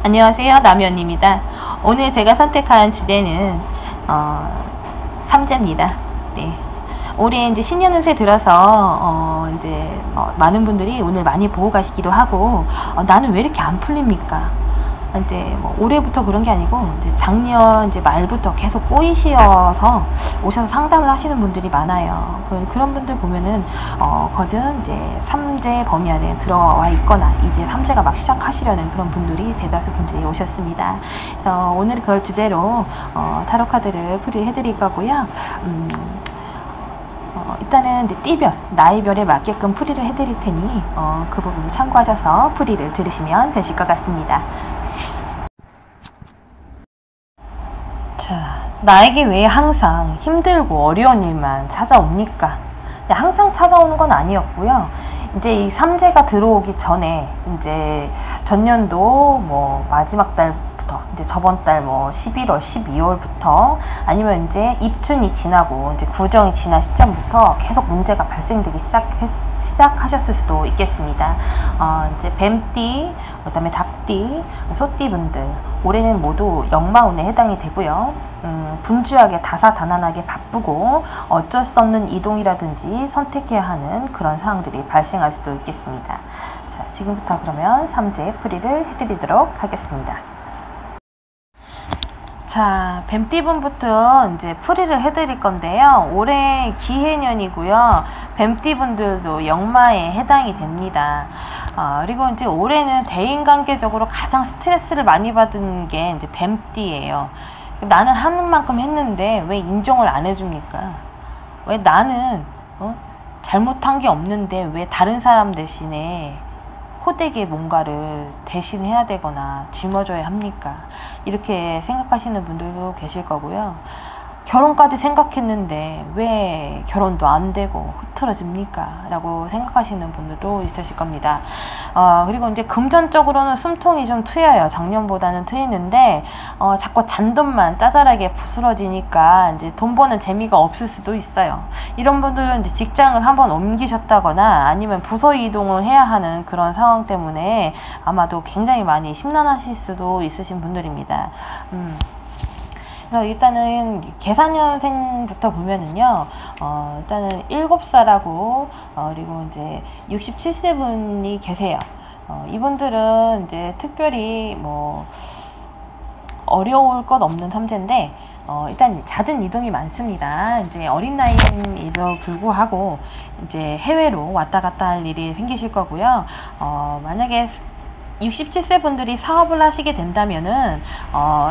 안녕하세요, 남현입니다. 오늘 제가 선택한 주제는 삼재입니다. 네. 올해 이제 신년운세 들어서 많은 분들이 오늘 많이 보고 가시기도 하고 나는 왜 이렇게 안 풀립니까? 이제 뭐 올해부터 그런 게 아니고 이제 작년 이제 말부터 계속 꼬이셔서 오셔서 상담을 하시는 분들이 많아요. 그런 분들 보면은 거든 이제 삼재 범위 안에 들어와 있거나 이제 삼재가 막 시작하시려는 그런 분들이 대다수 분들이 오셨습니다. 그래서 오늘 그걸 주제로 타로 카드를 풀이해 드릴 거고요. 일단은 이제 띠별, 나이별에 맞게끔 풀이를 해드릴 테니 그 부분을 참고하셔서 풀이를 들으시면 되실 것 같습니다. 자, 나에게 왜 항상 힘들고 어려운 일만 찾아옵니까? 항상 찾아오는 건 아니었고요. 이제 이 삼재가 들어오기 전에 이제 전년도 뭐 마지막 달부터 이제 저번 달 뭐 11월, 12월부터 아니면 이제 입춘이 지나고 이제 구정이 지난 시점부터 계속 문제가 발생되기 시작하셨을 수도 있겠습니다. 이제 뱀띠, 그 다음에 닭띠, 소띠 분들 올해는 모두 역마운에 해당이 되고요. 분주하게 다사다난하게 바쁘고 어쩔 수 없는 이동이라든지 선택해야 하는 그런 상황들이 발생할 수도 있겠습니다. 자, 지금부터 그러면 삼재 풀이를 해드리도록 하겠습니다. 자, 뱀띠분부터 이제 풀이를 해드릴 건데요. 올해 기해년이고요. 뱀띠분들도 역마에 해당이 됩니다. 그리고 이제 올해는 대인관계적으로 가장 스트레스를 많이 받은 게 이제 뱀띠예요. 나는 하는 만큼 했는데 왜 인정을 안 해줍니까? 왜 나는 잘못한 게 없는데 왜 다른 사람 대신에 호되게 뭔가를 대신해야 되거나 짊어져야 합니까? 이렇게 생각하시는 분들도 계실 거고요. 결혼까지 생각했는데 왜 결혼도 안 되고 흐트러집니까? 라고 생각하시는 분들도 있으실 겁니다. 그리고 이제 금전적으로는 숨통이 좀 트여요. 작년보다는 트이는데 자꾸 잔돈만 짜잘하게 부스러지니까 이제 돈 버는 재미가 없을 수도 있어요. 이런 분들은 이제 직장을 한번 옮기셨다거나 아니면 부서 이동을 해야 하는 그런 상황 때문에 아마도 굉장히 많이 심란하실 수도 있으신 분들입니다. 그래서 일단은 계산년생부터 보면은요, 일단은 7살하고, 그리고 이제 67세 분이 계세요. 이분들은 이제 특별히 뭐, 어려울 것 없는 삼재인데, 일단 잦은 이동이 많습니다. 이제 어린 나이임에도 불구하고, 이제 해외로 왔다 갔다 할 일이 생기실 거고요. 만약에 67세 분들이 사업을 하시게 된다면은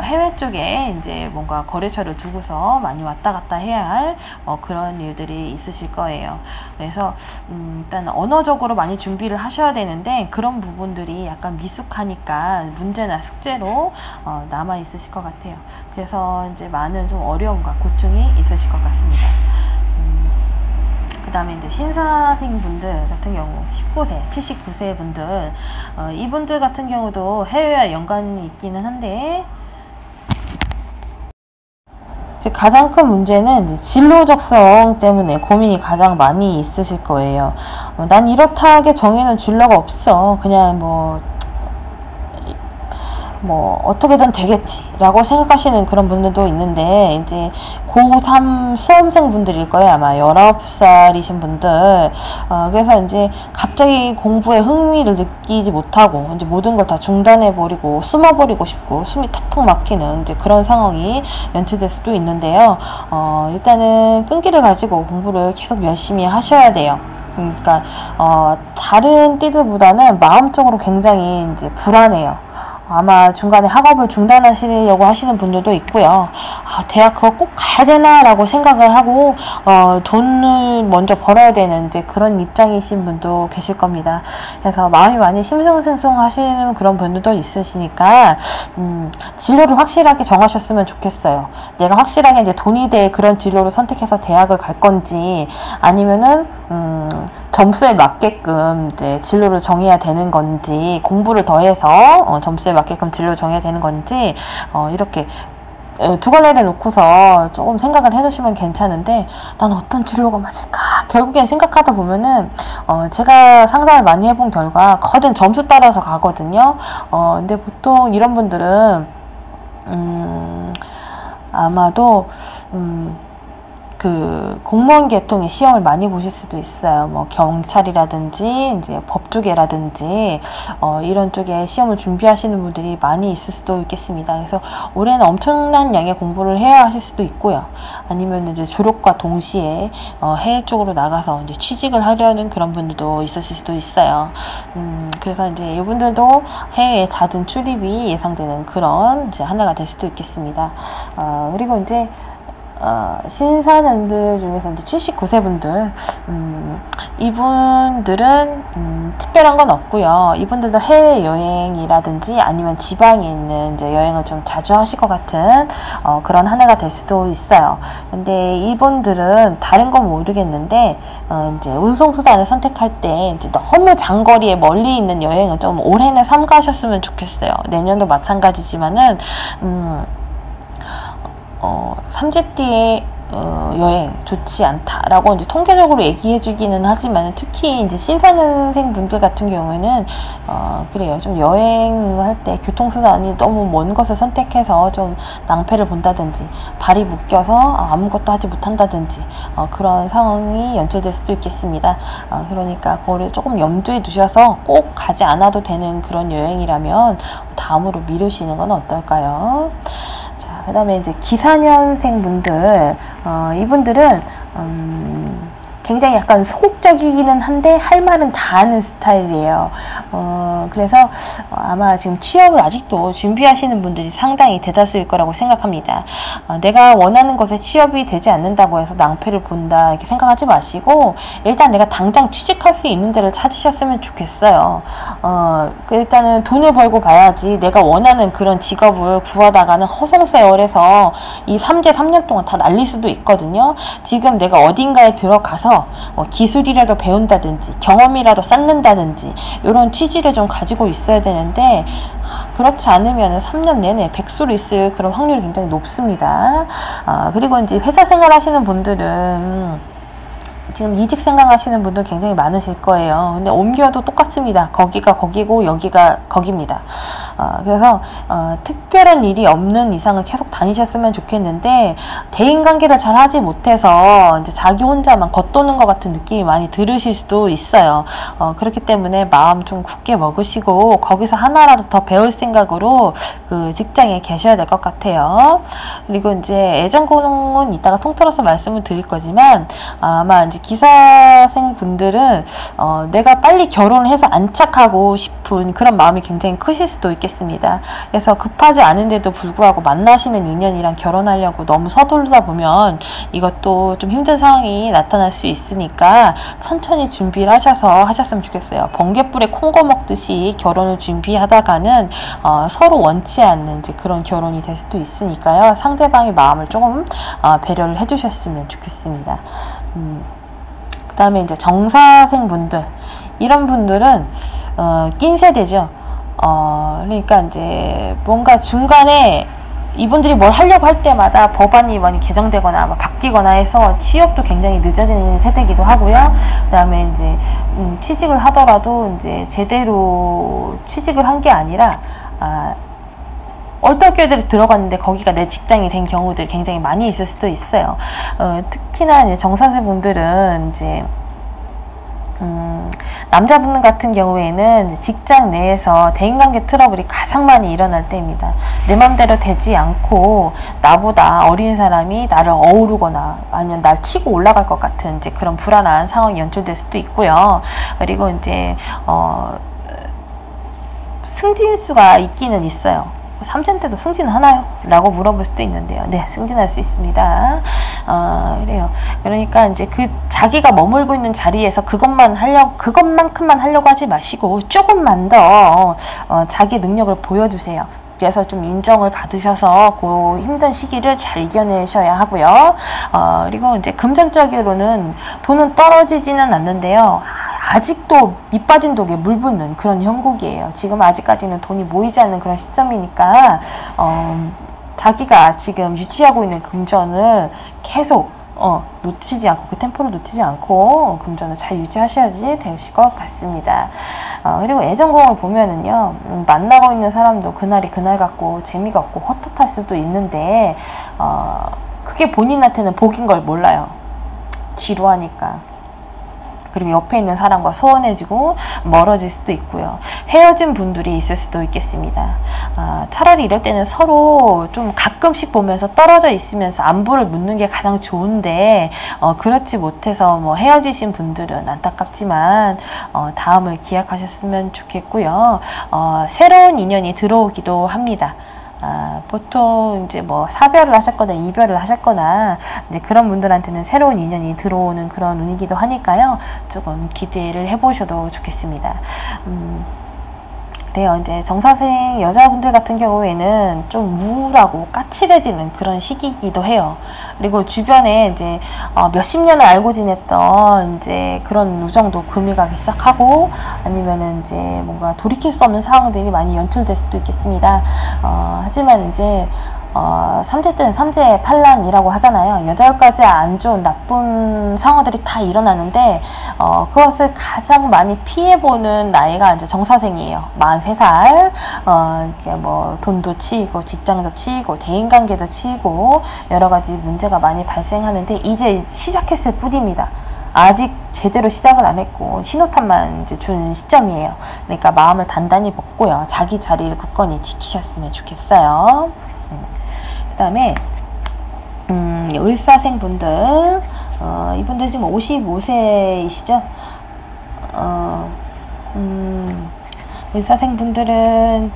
해외 쪽에 이제 뭔가 거래처를 두고서 많이 왔다 갔다 해야 할 그런 일들이 있으실 거예요. 그래서 일단 언어적으로 많이 준비를 하셔야 되는데 그런 부분들이 약간 미숙하니까 문제나 숙제로 남아 있으실 것 같아요. 그래서 이제 많은 좀 어려움과 고충이 있으실 것 같습니다. 그 다음에 이제 신사생 분들 같은 경우 19세, 79세 분들 이분들 같은 경우도 해외와 연관이 있기는 한데 이제 가장 큰 문제는 이제 진로 적성 때문에 고민이 가장 많이 있으실 거예요. 난 이렇다하게 정해놓은 진로가 없어. 그냥 뭐 어떻게든 되겠지 라고 생각하시는 그런 분들도 있는데 이제 고3 수험생 분들일 거예요. 아마 19살이신 분들. 그래서 이제 갑자기 공부에 흥미를 느끼지 못하고 이제 모든 걸 다 중단해 버리고 숨어버리고 싶고 숨이 턱턱 막히는 이제 그런 상황이 연출될 수도 있는데요. 일단은 끈기를 가지고 공부를 계속 열심히 하셔야 돼요. 그러니까 다른 띠들보다는 마음적으로 굉장히 이제 불안해요. 아마 중간에 학업을 중단하시려고 하시는 분들도 있고요. 대학 그거 꼭 가야 되나 라고 생각을 하고 돈을 먼저 벌어야 되는 이제 그런 입장이신 분도 계실 겁니다. 그래서 마음이 많이 심승승승 하시는 그런 분들도 있으시니까 진로를 확실하게 정하셨으면 좋겠어요. 내가 확실하게 이제 돈이 돼 그런 진로를 선택해서 대학을 갈 건지 아니면은 점수에 맞게끔 이제 진로를 정해야 되는 건지 공부를 더해서 점수에 맞게끔 진로를 정해야 되는 건지 이렇게 두 갈래를 놓고서 조금 생각을 해두시면 괜찮은데 난 어떤 진로가 맞을까 결국엔 생각하다 보면은 제가 상담을 많이 해본 결과 거든 점수 따라서 가거든요. 근데 보통 이런 분들은 아마도 그 공무원 계통의 시험을 많이 보실 수도 있어요. 뭐 경찰이라든지 이제 법조계라든지 이런 쪽에 시험을 준비하시는 분들이 많이 있을 수도 있겠습니다. 그래서 올해는 엄청난 양의 공부를 해야 하실 수도 있고요. 아니면 이제 졸업과 동시에 해외 쪽으로 나가서 이제 취직을 하려는 그런 분들도 있으실 수도 있어요. 그래서 이제 이분들도 해외에 잦은 출입이 예상되는 그런 이제 한 해가 될 수도 있겠습니다. 그리고 이제 신사년들 중에서 이제 79세 분들, 이분들은 특별한 건 없고요. 이분들도 해외 여행이라든지 아니면 지방에 있는 이제 여행을 좀 자주 하실 것 같은 그런 한 해가 될 수도 있어요. 근데 이분들은 다른 건 모르겠는데 이제 운송수단을 선택할 때 이제 너무 장거리에 멀리 있는 여행을 좀 올해는 삼가셨으면 좋겠어요. 내년도 마찬가지지만은 삼재띠의 여행 좋지 않다라고 이제 통계적으로 얘기해 주기는 하지만 특히 이제 신사년생 분들 같은 경우에는 그래요. 좀 여행할 때 교통수단이 너무 먼 것을 선택해서 좀 낭패를 본다든지 발이 묶여서 아무것도 하지 못한다든지 그런 상황이 연출될 수도 있겠습니다. 그러니까 그거를 조금 염두에 두셔서 꼭 가지 않아도 되는 그런 여행이라면 다음으로 미루시는 건 어떨까요? 그 다음에 이제 기사년생 분들, 이분들은, 굉장히 약간 소극적이기는 한데 할 말은 다 하는 스타일이에요. 그래서 아마 지금 취업을 아직도 준비하시는 분들이 상당히 대다수일 거라고 생각합니다. 내가 원하는 것에 취업이 되지 않는다고 해서 낭패를 본다 이렇게 생각하지 마시고 일단 내가 당장 취직할 수 있는 데를 찾으셨으면 좋겠어요. 일단은 돈을 벌고 봐야지 내가 원하는 그런 직업을 구하다가는 허송세월해서 이 3년 동안 다 날릴 수도 있거든요. 지금 내가 어딘가에 들어가서 기술이라도 배운다든지 경험이라도 쌓는다든지 이런 취지를 좀 가지고 있어야 되는데 그렇지 않으면 3년 내내 백수로 있을 그런 확률이 굉장히 높습니다. 그리고 이제 회사 생활 하시는 분들은 지금 이직 생각하시는 분들 굉장히 많으실 거예요. 근데 옮겨도 똑같습니다. 거기가 거기고 여기가 거기입니다. 그래서 특별한 일이 없는 이상은 계속 다니셨으면 좋겠는데 대인관계를 잘 하지 못해서 이제 자기 혼자만 겉도는 것 같은 느낌이 많이 들으실 수도 있어요. 그렇기 때문에 마음 좀 굳게 먹으시고 거기서 하나라도 더 배울 생각으로 그 직장에 계셔야 될 것 같아요. 그리고 이제 애정고는 이따가 통틀어서 말씀을 드릴 거지만 아마 이제 기사생 분들은 내가 빨리 결혼을 해서 안착하고 싶은 그런 마음이 굉장히 크실 수도 있겠습니다. 그래서 급하지 않은데도 불구하고 만나시는 인연이랑 결혼하려고 너무 서두르다 보면 이것도 좀 힘든 상황이 나타날 수 있으니까 천천히 준비를 하셨으면 좋겠어요. 번갯불에 콩고 먹듯이 결혼을 준비하다가는 서로 원치 않는 이제 그런 결혼이 될 수도 있으니까요. 상대방의 마음을 조금 배려를 해주셨으면 좋겠습니다. 그 다음에 이제 정사생 분들, 이런 분들은 낀 세대죠. 그러니까 이제 뭔가 중간에 이분들이 뭘 하려고 할 때마다 법안이 많이 개정되거나 바뀌거나 해서 취업도 굉장히 늦어지는 세대이기도 하고요. 그 다음에 이제 취직을 하더라도 이제 제대로 취직을 한 게 아니라 어떤 교회들이 들어갔는데 거기가 내 직장이 된 경우들 굉장히 많이 있을 수도 있어요. 특히나 이제 정사생 분들은 이제 남자분 같은 경우에는 직장 내에서 대인관계 트러블이 가장 많이 일어날 때입니다. 내 맘대로 되지 않고 나보다 어린 사람이 나를 어우르거나 아니면 날 치고 올라갈 것 같은 이제 그런 불안한 상황이 연출될 수도 있고요. 그리고 이제 승진수가 있기는 있어요. 3전 때도 승진하나요? 라고 물어볼 수도 있는데요. 네, 승진할 수 있습니다. 그래요. 그러니까 이제 그 자기가 머물고 있는 자리에서 그것만큼만 하려고 하지 마시고 조금만 더 자기 능력을 보여주세요. 그래서 좀 인정을 받으셔서 그 힘든 시기를 잘 이겨내셔야 하고요. 그리고 이제 금전적으로는 돈은 떨어지지는 않는데요. 아직도 밑 빠진 독에 물 붓는 그런 형국이에요. 지금 아직까지는 돈이 모이지 않는 그런 시점이니까 자기가 지금 유지하고 있는 금전을 계속 놓치지 않고, 그 템포를 놓치지 않고 금전을 잘 유지하셔야지 되실 것 같습니다. 그리고 애정공을 보면은요, 만나고 있는 사람도 그날이 그날 같고 재미가 없고 헛헛할 수도 있는데, 그게 본인한테는 복인 걸 몰라요. 지루하니까. 그리고 옆에 있는 사람과 소원해지고 멀어질 수도 있고요. 헤어진 분들이 있을 수도 있겠습니다. 차라리 이럴 때는 서로 좀 가끔씩 보면서 떨어져 있으면서 안부를 묻는 게 가장 좋은데, 그렇지 못해서 뭐 헤어지신 분들은 안타깝지만 다음을 기약하셨으면 좋겠고요. 새로운 인연이 들어오기도 합니다. 보통 이제 뭐 사별을 하셨거나 이별을 하셨거나 이제 그런 분들한테는 새로운 인연이 들어오는 그런 운이기도 하니까요. 조금 기대를 해보셔도 좋겠습니다. 그래요. 이제 정사생 여자분들 같은 경우에는 좀 우울하고 까칠해지는 그런 시기이기도 해요. 그리고 주변에 이제 몇십 년을 알고 지냈던 이제 그런 우정도 금이 가기 시작하고, 아니면은 이제 뭔가 돌이킬 수 없는 상황들이 많이 연출될 수도 있겠습니다. 하지만 이제 삼재 때는 삼재 판란이라고 하잖아요. 8가지 안 좋은 나쁜 상황들이 다 일어나는데, 그것을 가장 많이 피해보는 나이가 이제 정사생이에요. 43살. 뭐 돈도 치이고 직장도 치이고 대인관계도 치이고 여러 가지 문제가 많이 발생하는데, 이제 시작했을 뿐입니다. 아직 제대로 시작을 안 했고 신호탄만 이제 준 시점이에요. 그러니까 마음을 단단히 먹고요, 자기 자리를 굳건히 지키셨으면 좋겠어요. 그 다음에 을사생 분들, 이분들 지금 55세이시죠? 을사생 분들은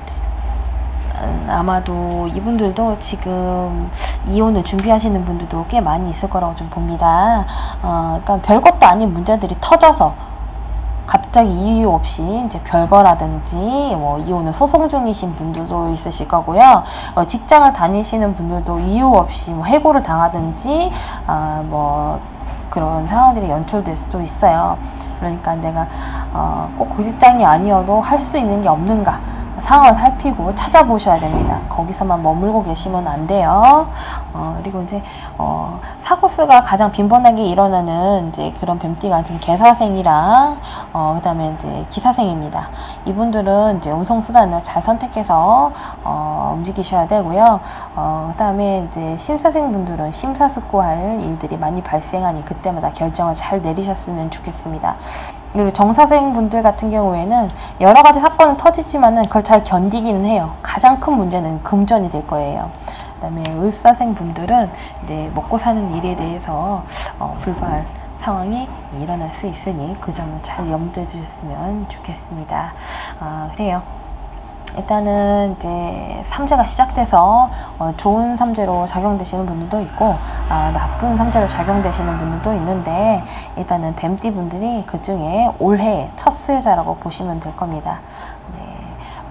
아마도 이분들도 지금 이혼을 준비하시는 분들도 꽤 많이 있을 거라고 좀 봅니다. 그러니까 별것도 아닌 문제들이 터져서 갑자기 이유 없이 이제 별거라든지 뭐 이혼을 소송 중이신 분들도 있으실 거고요. 직장을 다니시는 분들도 이유 없이 뭐 해고를 당하든지 뭐 그런 상황들이 연출될 수도 있어요. 그러니까 내가 꼭 그 직장이 아니어도 할 수 있는 게 없는가, 상황을 살피고 찾아보셔야 됩니다. 거기서만 머물고 계시면 안 돼요. 그리고 이제 사고수가 가장 빈번하게 일어나는 이제 그런 뱀띠가 지금 개사생이랑 그 다음에 이제 기사생입니다. 이분들은 이제 운송수단을 잘 선택해서 움직이셔야 되고요. 그 다음에 이제 심사생 분들은 심사숙고할 일들이 많이 발생하니 그때마다 결정을 잘 내리셨으면 좋겠습니다. 그리고 정사생 분들 같은 경우에는 여러 가지 사건은 터지지만은 그걸 잘 견디기는 해요. 가장 큰 문제는 금전이 될 거예요. 그 다음에 을사생 분들은 이제 먹고 사는 일에 대해서 불발 상황이 일어날 수 있으니 그 점을 잘 염두해 주셨으면 좋겠습니다. 그래요. 일단은 이제 삼재가 시작돼서 좋은 삼재로 작용되시는 분들도 있고 나쁜 삼재로 작용되시는 분들도 있는데, 일단은 뱀띠 분들이 그 중에 올해 첫 수혜자라고 보시면 될 겁니다. 네,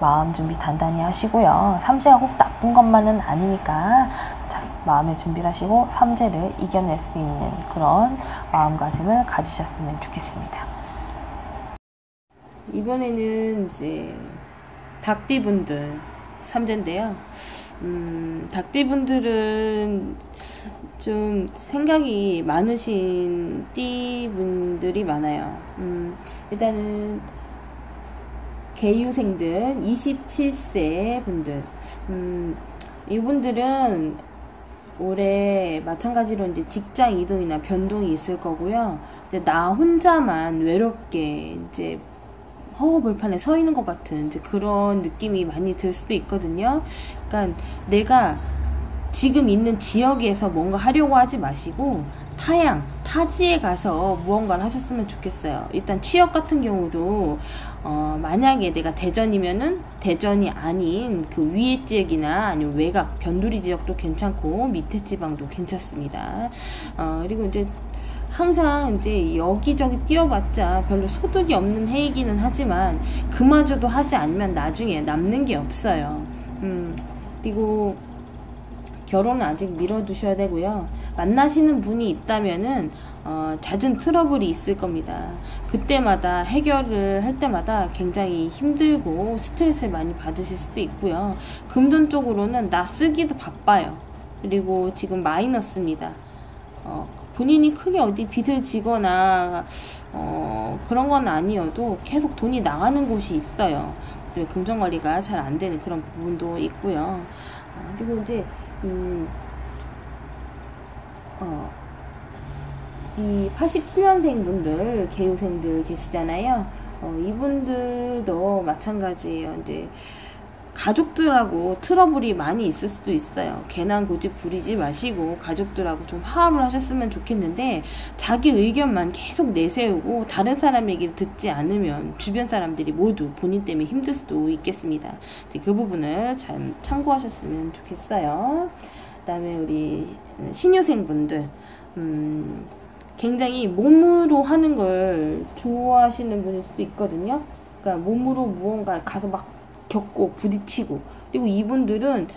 마음 준비 단단히 하시고요. 삼재가 꼭 나쁜 것만은 아니니까 마음의 준비를 하시고 삼재를 이겨낼 수 있는 그런 마음가짐을 가지셨으면 좋겠습니다. 이번에는 이제 닭띠분들 삼재인데요. 닭띠분들은 좀 생각이 많으신 띠분들이 많아요. 일단은 개유생들 27세 분들, 이분들은 올해 마찬가지로 이제 직장 이동이나 변동이 있을 거고요. 이제 나 혼자만 외롭게 이제 허허벌판에 서 있는 것 같은 이제 그런 느낌이 많이 들 수도 있거든요. 그러니까 내가 지금 있는 지역에서 뭔가 하려고 하지 마시고 타지에 가서 무언가를 하셨으면 좋겠어요. 일단 취업 같은 경우도 만약에 내가 대전이면은 대전이 아닌 그 위에 지역이나 아니면 외곽 변두리 지역도 괜찮고 밑에 지방도 괜찮습니다. 그리고 이제 항상 이제 여기저기 뛰어봤자 별로 소득이 없는 해이기는 하지만 그마저도 하지 않으면 나중에 남는 게 없어요. 그리고 결혼은 아직 미뤄두셔야 되고요. 만나시는 분이 있다면은 잦은 트러블이 있을 겁니다. 그때마다 해결을 할 때마다 굉장히 힘들고 스트레스를 많이 받으실 수도 있고요. 금전 쪽으로는 나 쓰기도 바빠요. 그리고 지금 마이너스입니다. 본인이 크게 어디 빚을 지거나 그런 건 아니어도 계속 돈이 나가는 곳이 있어요. 금전관리가 잘 안 되는 그런 부분도 있고요. 그리고 이제 이 87년생 분들, 개요생들 계시잖아요. 이분들도 마찬가지예요. 이제 가족들하고 트러블이 많이 있을 수도 있어요. 괜한 고집 부리지 마시고 가족들하고 좀 화합을 하셨으면 좋겠는데, 자기 의견만 계속 내세우고 다른 사람 얘기를 듣지 않으면 주변 사람들이 모두 본인 때문에 힘들 수도 있겠습니다. 그 부분을 잘 참고하셨으면 좋겠어요. 그 다음에 우리 신유생분들, 굉장히 몸으로 하는 걸 좋아하시는 분일 수도 있거든요. 그러니까 몸으로 무언가를 가서 막 겪고 부딪히고, 그리고 이분들은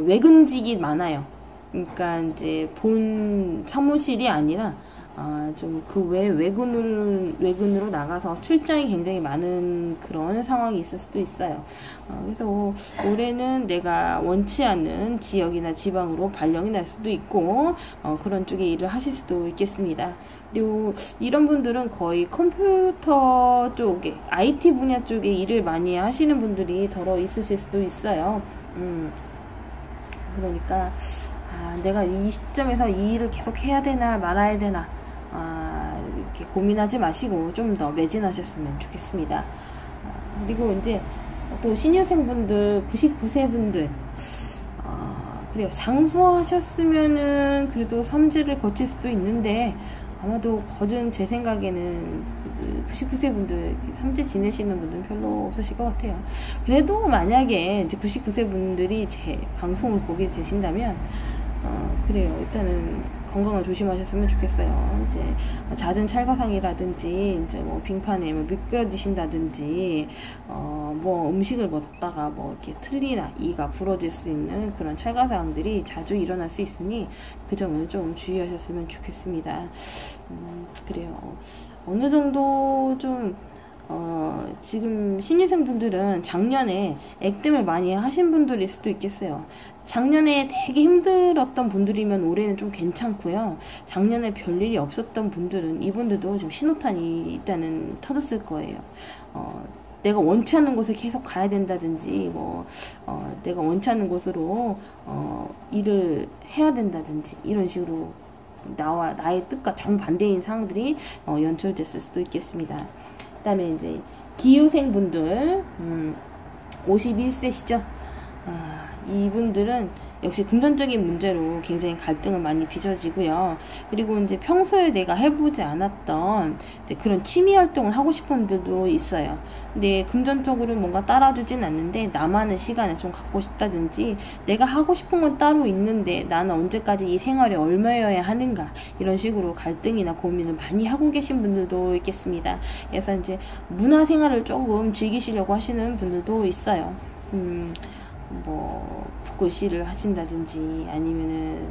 외근직이 많아요. 그러니까 이제 본 사무실이 아니라 좀 그 외근으로 나가서 출장이 굉장히 많은 그런 상황이 있을 수도 있어요. 그래서 올해는 내가 원치 않는 지역이나 지방으로 발령이 날 수도 있고, 그런 쪽에 일을 하실 수도 있겠습니다. 그리고 이런 분들은 거의 컴퓨터 쪽에, IT 분야 쪽에 일을 많이 하시는 분들이 더러 있으실 수도 있어요. 그러니까 내가 이 시점에서 이 일을 계속 해야 되나 말아야 되나, 이렇게 고민하지 마시고 좀 더 매진하셨으면 좋겠습니다. 그리고 이제 또 신입생분들, 99세 분들, 그래요. 장수하셨으면은 그래도 삼재를 거칠 수도 있는데, 아마도 거진 제 생각에는 99세 분들, 삼재 지내시는 분들은 별로 없으실 것 같아요. 그래도 만약에 이제 99세 분들이 제 방송을 보게 되신다면, 그래요. 일단은 건강을 조심하셨으면 좋겠어요. 이제 잦은 찰과상이라든지, 이제 뭐 빙판에 뭐 미끄러지신다든지, 뭐 음식을 먹다가 뭐 이렇게 틀리나 이가 부러질 수 있는 그런 찰과상들이 자주 일어날 수 있으니 그 점을 좀 주의하셨으면 좋겠습니다. 그래요. 어느 정도 좀 지금 신입생 분들은 작년에 액땜을 많이 하신 분들일 수도 있겠어요. 작년에 되게 힘들었던 분들이면 올해는 좀 괜찮고요. 작년에 별일이 없었던 분들은, 이분들도 지금 신호탄이 일단은 터졌을 거예요. 내가 원치 않는 곳에 계속 가야 된다든지, 내가 원치 않는 곳으로 일을 해야 된다든지, 이런 식으로 나의 뜻과 정반대인 상황들이 연출됐을 수도 있겠습니다. 그 다음에 이제 기후생 분들, 51세시죠. 이분들은 역시 금전적인 문제로 굉장히 갈등을 많이 빚어지고요. 그리고 이제 평소에 내가 해보지 않았던 이제 그런 취미 활동을 하고 싶은 분들도 있어요. 근데 금전적으로 뭔가 따라주진 않는데 나만의 시간을 좀 갖고 싶다든지, 내가 하고 싶은 건 따로 있는데 나는 언제까지 이 생활에 얽매여야 하는가, 이런 식으로 갈등이나 고민을 많이 하고 계신 분들도 있겠습니다. 그래서 이제 문화생활을 조금 즐기시려고 하시는 분들도 있어요. 뭐 붓글씨를 하신다든지, 아니면은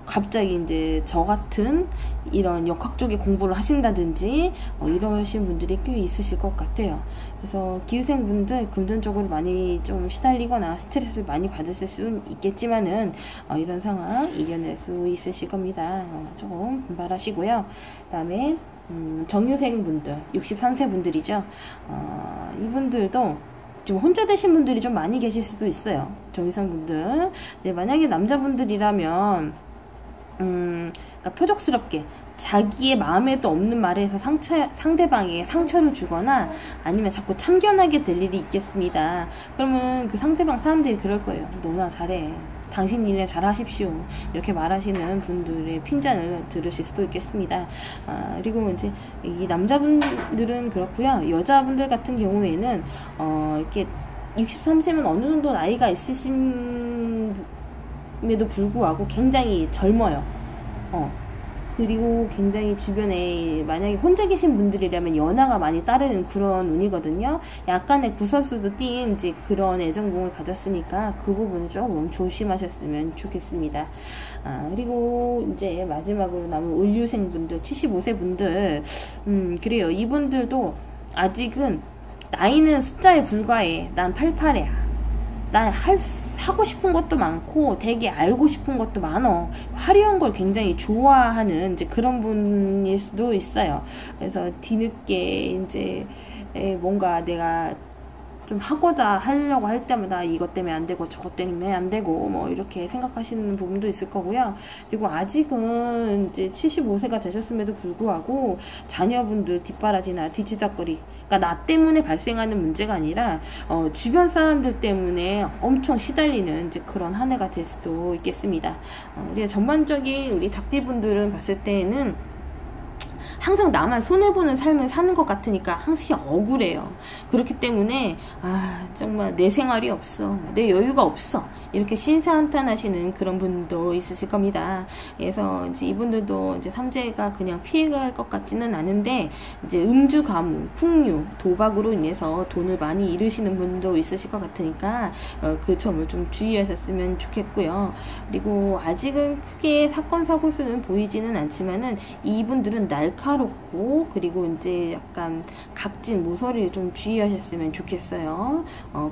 갑자기 이제 저 같은 이런 역학 쪽에 공부를 하신다든지, 이러신 분들이 꽤 있으실 것 같아요. 그래서 기후생 분들 금전적으로 많이 좀 시달리거나 스트레스를 많이 받으실 수는 있겠지만은 이런 상황 이겨낼 수 있으실 겁니다. 조금 분발하시고요. 그 다음에 정유생 분들, 63세 분들이죠. 이분들도 좀 혼자 되신 분들이 좀 많이 계실 수도 있어요. 정유생 분들. 네, 만약에 남자분들이라면 그러니까 표적스럽게 자기의 마음에도 없는 말에서 상대방에게 상처를 주거나, 아니면 자꾸 참견하게 될 일이 있겠습니다. 그러면 그 상대방 사람들이 그럴 거예요. 너나 잘해, 당신 일에 잘하십시오, 이렇게 말하시는 분들의 핀잔을 들으실 수도 있겠습니다. 그리고 이제 이 남자분들은 그렇고요. 여자분들 같은 경우에는 이렇게 63세면 어느 정도 나이가 있으심에도 불구하고 굉장히 젊어요. 그리고 굉장히 주변에 만약에 혼자 계신 분들이라면 연하가 많이 따르는 그런 운이거든요. 약간의 구설수도 띈 이제 그런 애정공을 가졌으니까 그 부분을 조금 조심하셨으면 좋겠습니다. 그리고 이제 마지막으로 남은 을류생 분들, 75세 분들, 그래요. 이분들도 아직은 나이는 숫자에 불과해. 난 88이야. 난 할 수 사고 싶은 것도 많고 되게 알고 싶은 것도 많어. 화려한 걸 굉장히 좋아하는 이제 그런 분일 수도 있어요. 그래서 뒤늦게 이제 뭔가 내가 좀 하고자 하려고 할 때마다 이것 때문에 안 되고 저것 때문에 안 되고 뭐 이렇게 생각하시는 부분도 있을 거고요. 그리고 아직은 이제 75세가 되셨음에도 불구하고 자녀분들 뒷바라지나 뒤치다거리, 그러니까 나 때문에 발생하는 문제가 아니라 주변 사람들 때문에 엄청 시달리는 이제 그런 한 해가 될 수도 있겠습니다. 우리 전반적인 우리 닭띠분들은 봤을 때는 항상 나만 손해보는 삶을 사는 것 같으니까 항상 억울해요. 그렇기 때문에 정말 내 생활이 없어, 내 여유가 없어, 이렇게 신세한탄하시는 그런 분도 있으실 겁니다. 그래서 이제 이분들도 이제 삼재가 그냥 피해갈 것 같지는 않은데 이제 음주 가무, 풍류, 도박으로 인해서 돈을 많이 잃으시는 분도 있으실 것 같으니까 그 점을 좀 주의하셨으면 좋겠고요. 그리고 아직은 크게 사건 사고 수는 보이지는 않지만은 이분들은 날카롭고 그리고 이제 약간 각진 모서리를 좀 주의하셨으면 좋겠어요.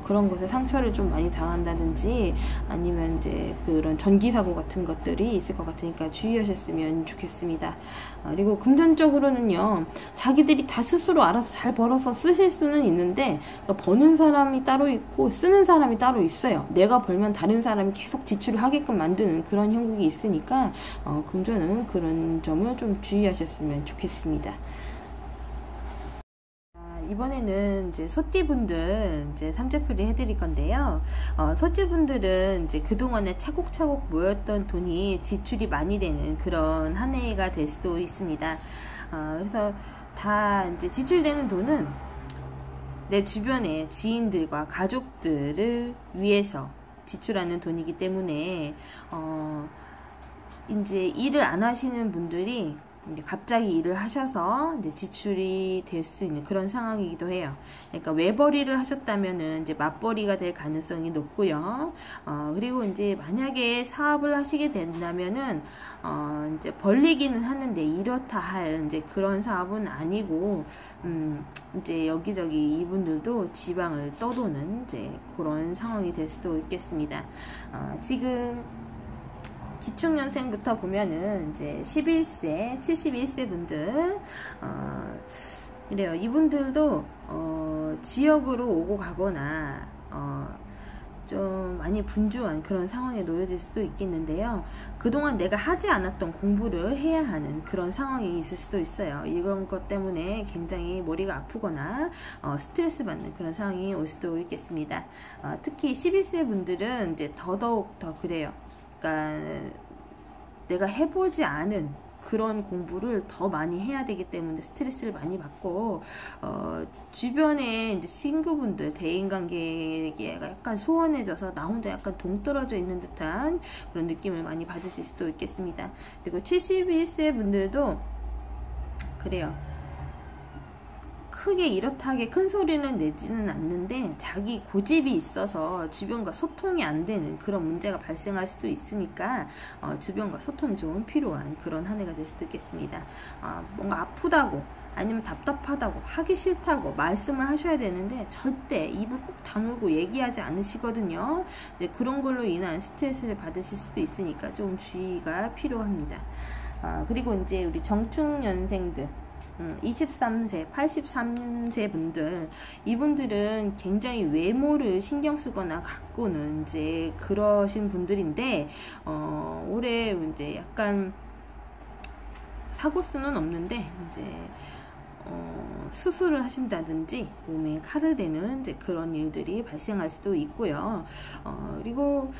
그런 곳에 상처를 좀 많이 당한다든지 아니면 이제 그런 전기 사고 같은 것들이 있을 것 같으니까 주의하셨으면 좋겠습니다. 그리고 금전적으로는요, 자기들이 다 스스로 알아서 잘 벌어서 쓰실 수는 있는데 버는 사람이 따로 있고 쓰는 사람이 따로 있어요. 내가 벌면 다른 사람이 계속 지출을 하게끔 만드는 그런 형국이 있으니까 금전은 그런 점을 좀 주의하셨으면 좋겠습니다. 이번에는 이제 소띠분들 이제 삼재풀이 해드릴 건데요. 소띠분들은 이제 그동안에 차곡차곡 모였던 돈이 지출이 많이 되는 그런 한 해가 될 수도 있습니다. 그래서 다 이제 지출되는 돈은 내 주변의 지인들과 가족들을 위해서 지출하는 돈이기 때문에 이제 일을 안 하시는 분들이 이제 갑자기 일을 하셔서 이제 지출이 될 수 있는 그런 상황이기도 해요. 그러니까 외벌이를 하셨다면은 이제 맞벌이가 될 가능성이 높고요. 그리고 이제 만약에 사업을 하시게 된다면은 이제 벌리기는 하는데 이렇다 할 이제 그런 사업은 아니고 이제 여기저기 이분들도 지방을 떠도는 이제 그런 상황이 될 수도 있겠습니다. 지금 기축년생부터 보면은 이제 11세, 71세 분들, 이래요. 이분들도, 지역으로 오고 가거나, 좀 많이 분주한 그런 상황에 놓여질 수도 있겠는데요. 그동안 내가 하지 않았던 공부를 해야 하는 그런 상황이 있을 수도 있어요. 이런 것 때문에 굉장히 머리가 아프거나 스트레스 받는 그런 상황이 올 수도 있겠습니다. 특히 11세 분들은 이제 더더욱 더 그래요. 그러니까 내가 해보지 않은 그런 공부를 더 많이 해야 되기 때문에 스트레스를 많이 받고 주변에 이제 친구분들 대인관계가 약간 소원해져서 나 혼자 약간 동떨어져 있는 듯한 그런 느낌을 많이 받으실 수도 있겠습니다. 그리고 71세 분들도 그래요. 크게 이렇다하게 큰 소리는 내지는 않는데 자기 고집이 있어서 주변과 소통이 안 되는 그런 문제가 발생할 수도 있으니까 주변과 소통이 좀 필요한 그런 한 해가 될 수도 있겠습니다. 뭔가 아프다고 아니면 답답하다고 하기 싫다고 말씀을 하셔야 되는데 절대 입을 꼭 다물고 얘기하지 않으시거든요. 이제 그런 걸로 인한 스트레스를 받으실 수도 있으니까 좀 주의가 필요합니다. 그리고 이제 우리 정축년생들 23세, 83세 분들, 이분들은 굉장히 외모를 신경 쓰거나 갖고는 이제 그러신 분들인데, 올해 이제 약간 사고수는 없는데, 이제, 수술을 하신다든지 몸에 칼을 대는 이제 그런 일들이 발생할 수도 있고요. 그리고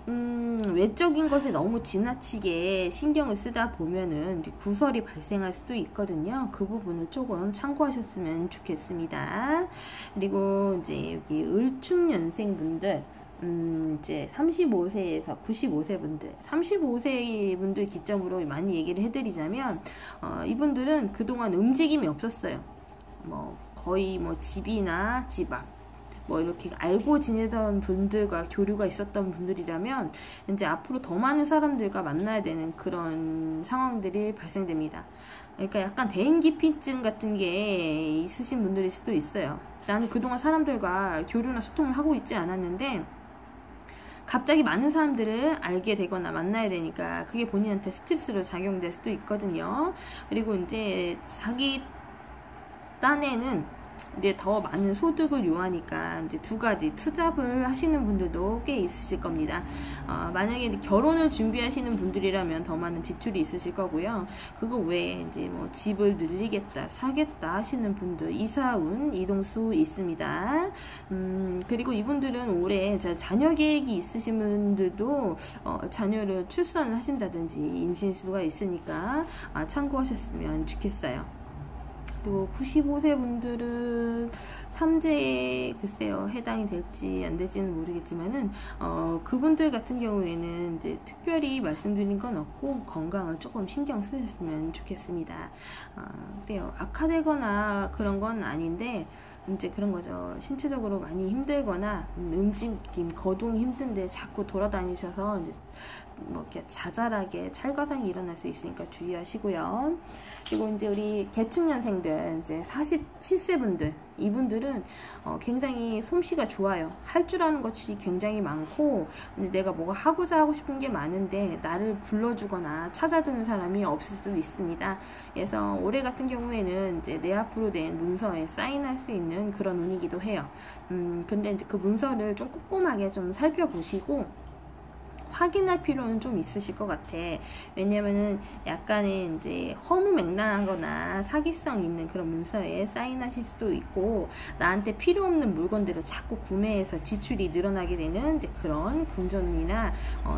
외적인 것에 너무 지나치게 신경을 쓰다 보면은 이제 구설이 발생할 수도 있거든요. 그 부분을 조금 참고하셨으면 좋겠습니다. 그리고 이제 여기 을축년생 분들, 이제 35세에서 95세 분들, 35세 분들 기점으로 많이 얘기를 해드리자면, 이분들은 그동안 움직임이 없었어요. 뭐, 거의 뭐 집이나 집 앞, 뭐 이렇게 알고 지내던 분들과 교류가 있었던 분들이라면 이제 앞으로 더 많은 사람들과 만나야 되는 그런 상황들이 발생됩니다. 그러니까 약간 대인기피증 같은 게 있으신 분들일 수도 있어요. 나는 그동안 사람들과 교류나 소통을 하고 있지 않았는데 갑자기 많은 사람들을 알게 되거나 만나야 되니까 그게 본인한테 스트레스로 작용될 수도 있거든요. 그리고 이제 자기 딴에는 이제 더 많은 소득을 요하니까 이제 두 가지 투잡을 하시는 분들도 꽤 있으실 겁니다. 만약에 결혼을 준비하시는 분들이라면 더 많은 지출이 있으실 거고요. 그거 외에 이제 뭐 집을 늘리겠다, 사겠다 하시는 분들, 이사운, 이동수 있습니다. 그리고 이분들은 올해 자녀 계획이 있으신 분들도 자녀를 출산을 하신다든지 임신 수가 있으니까 참고하셨으면 좋겠어요. 그리고 95세 분들은 삼재에 글쎄요 해당이 될지 안 될지는 모르겠지만은 그분들 같은 경우에는 이제 특별히 말씀드린 건 없고 건강을 조금 신경 쓰셨으면 좋겠습니다. 그래요. 악화되거나 그런 건 아닌데 이제 그런 거죠. 신체적으로 많이 힘들거나 움직임, 거동이 힘든데 자꾸 돌아다니셔서 이제 뭐 이렇게 자잘하게 찰과상이 일어날 수 있으니까 주의하시고요. 그리고 이제 우리 개축년생들 이제 47세 분들 이분들은 굉장히 솜씨가 좋아요. 할 줄 아는 것이 굉장히 많고 근데 내가 뭐가 하고 싶은 게 많은데 나를 불러주거나 찾아주는 사람이 없을 수도 있습니다. 그래서 올해 같은 경우에는 이제 내 앞으로 낸 문서에 사인할 수 있는 그런 운이기도 해요. 근데 이제 그 문서를 좀 꼼꼼하게 좀 살펴보시고 확인할 필요는 좀 있으실 것 같아. 왜냐면은 약간의 이제 허무맹랑하거나 사기성 있는 그런 문서에 사인하실 수도 있고 나한테 필요 없는 물건들을 자꾸 구매해서 지출이 늘어나게 되는 이제 그런 금전이나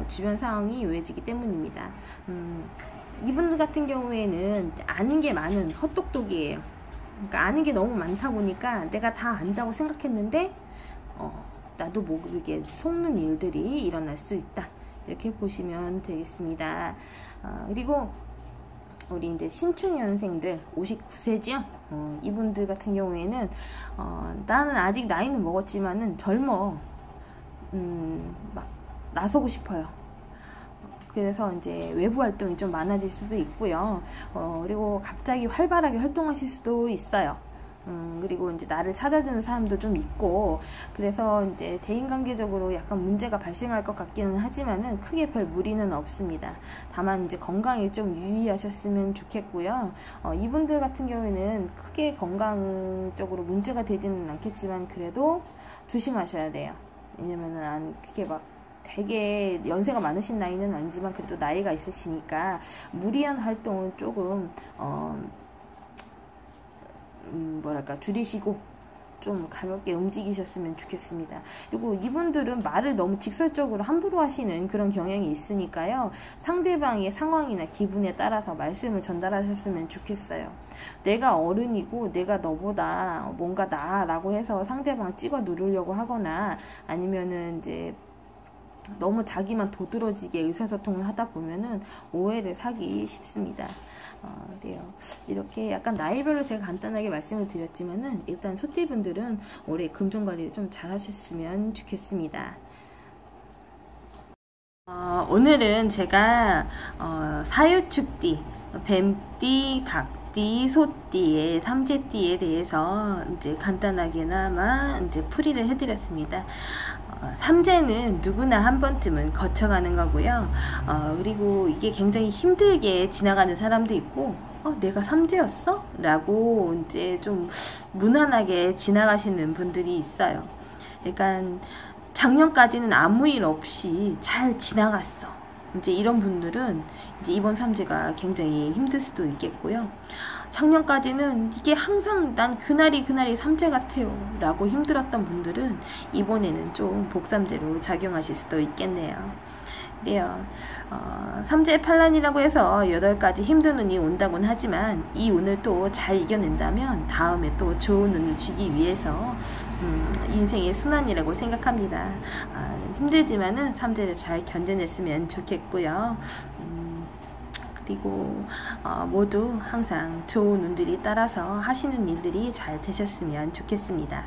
주변 상황이 요해지기 때문입니다. 이분들 같은 경우에는 아는 게 많은 헛똑똑이에요. 그러니까 아는 게 너무 많다 보니까 내가 다 안다고 생각했는데 나도 모르게 속는 일들이 일어날 수 있다. 이렇게 보시면 되겠습니다. 그리고 우리 이제 신축년생들 59세죠? 이분들 같은 경우에는 나는 아직 나이는 먹었지만은 젊어. 막 나서고 싶어요. 그래서 이제 외부 활동이 좀 많아질 수도 있고요. 그리고 갑자기 활발하게 활동하실 수도 있어요. 그리고 이제 나를 찾아드는 사람도 좀 있고 그래서 이제 대인관계적으로 약간 문제가 발생할 것 같기는 하지만은 크게 별 무리는 없습니다. 다만 이제 건강에 좀 유의하셨으면 좋겠고요. 이분들 같은 경우에는 크게 건강적으로 문제가 되지는 않겠지만 그래도 조심하셔야 돼요. 왜냐면은 그게 막 되게 연세가 많으신 나이는 아니지만 그래도 나이가 있으시니까 무리한 활동은 조금 뭐랄까 줄이시고 좀 가볍게 움직이셨으면 좋겠습니다. 그리고 이분들은 말을 너무 직설적으로 함부로 하시는 그런 경향이 있으니까요. 상대방의 상황이나 기분에 따라서 말씀을 전달하셨으면 좋겠어요. 내가 어른이고 내가 너보다 뭔가 나라고 해서 상대방을 찍어 누르려고 하거나 아니면은 이제 너무 자기만 도드러지게 의사소통을 하다 보면은 오해를 사기 쉽습니다. 그래요. 이렇게 약간 나이별로 제가 간단하게 말씀을 드렸지만은 일단 소띠분들은 올해 금전관리를 좀 잘 하셨으면 좋겠습니다. 오늘은 제가 사유축띠, 뱀띠, 닭띠, 소띠의 삼재띠에 대해서 이제 간단하게나마 이제 풀이를 해드렸습니다. 삼재는 누구나 한 번쯤은 거쳐가는 거고요. 그리고 이게 굉장히 힘들게 지나가는 사람도 있고, 내가 삼재였어? 라고 이제 좀 무난하게 지나가시는 분들이 있어요. 그러니까 작년까지는 아무 일 없이 잘 지나갔어. 이제 이런 분들은 이제 이번 삼재가 굉장히 힘들 수도 있겠고요. 작년까지는 이게 항상 난 그날이 삼재 같아요 라고 힘들었던 분들은 이번에는 좀 복삼재로 작용하실 수도 있겠네요. 그래요. 삼재 판란이라고 해서 8가지 힘든 운이 온다고는 하지만 이 운을 또 잘 이겨낸다면 다음에 또 좋은 운을 주기 위해서 인생의 순환이라고 생각합니다. 힘들지만은 삼재를 잘 견뎌냈으면 좋겠고요. 그리고 모두 항상 좋은 운들이 따라서 하시는 일들이 잘 되셨으면 좋겠습니다.